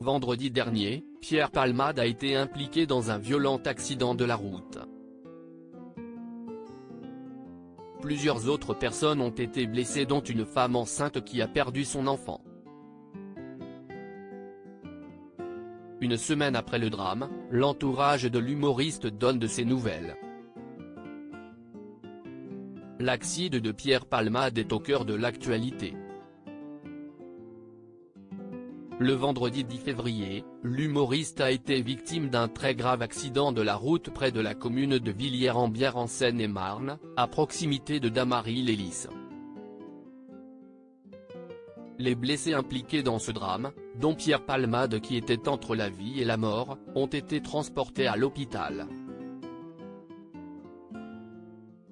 vendredi dernier, Pierre Palmade a été impliqué dans un violent accident de la route. Plusieurs autres personnes ont été blessées dont une femme enceinte qui a perdu son enfant. Une semaine après le drame, l'entourage de l'humoriste donne de ses nouvelles. L'accident de Pierre Palmade est au cœur de l'actualité. Le vendredi 10 février, l'humoriste a été victime d'un très grave accident de la route près de la commune de Villiers-en-Bière en Seine-et-Marne, à proximité de Damary-les-Lys. Les blessés impliqués dans ce drame, dont Pierre Palmade qui était entre la vie et la mort, ont été transportés à l'hôpital.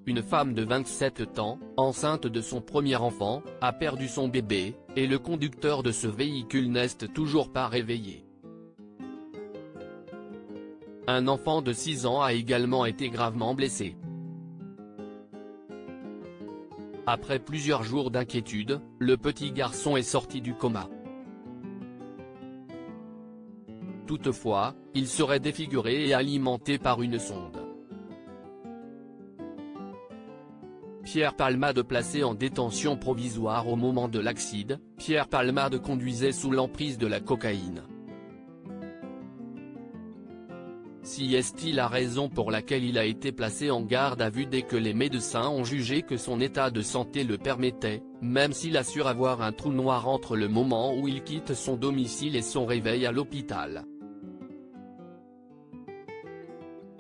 Une femme de 27 ans, enceinte de son premier enfant, a perdu son bébé, et le conducteur de ce véhicule n'est toujours pas réveillé. Un enfant de 6 ans a également été gravement blessé. Après plusieurs jours d'inquiétude, le petit garçon est sorti du coma. Toutefois, il serait défiguré et alimenté par une sonde. Pierre Palmade placé en détention provisoire au moment de l'accident. Pierre Palmade conduisait sous l'emprise de la cocaïne. Si est-il la raison pour laquelle il a été placé en garde à vue dès que les médecins ont jugé que son état de santé le permettait, même s'il assure avoir un trou noir entre le moment où il quitte son domicile et son réveil à l'hôpital.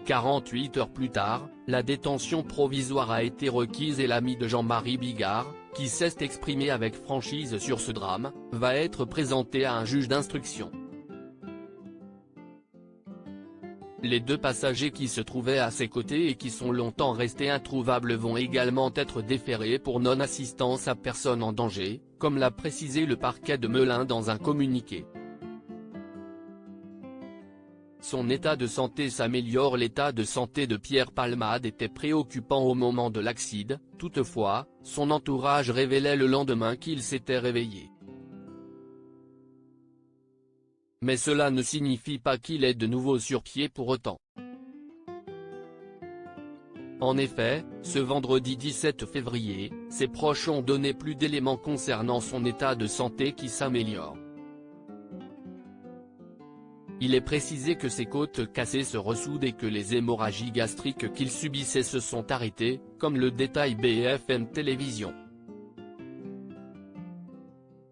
48 heures plus tard, la détention provisoire a été requise et l'ami de Jean-Marie Bigard, qui s'est exprimé avec franchise sur ce drame, va être présenté à un juge d'instruction. Les deux passagers qui se trouvaient à ses côtés et qui sont longtemps restés introuvables vont également être déférés pour non-assistance à personne en danger, comme l'a précisé le parquet de Melun dans un communiqué. Son état de santé s'améliore. L'état de santé de Pierre Palmade était préoccupant au moment de l'accident, toutefois, son entourage révélait le lendemain qu'il s'était réveillé. Mais cela ne signifie pas qu'il est de nouveau sur pied pour autant. En effet, ce vendredi 17 février, ses proches ont donné plus d'éléments concernant son état de santé qui s'améliore. Il est précisé que ses côtes cassées se ressoudent et que les hémorragies gastriques qu'il subissait se sont arrêtées, comme le détaille BFM Télévision.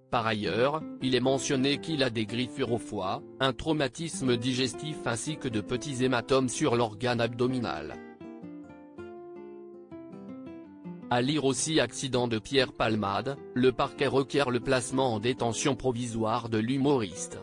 Par ailleurs, il est mentionné qu'il a des griffures au foie, un traumatisme digestif ainsi que de petits hématomes sur l'organe abdominal. À lire aussi accident de Pierre Palmade, le parquet requiert le placement en détention provisoire de l'humoriste.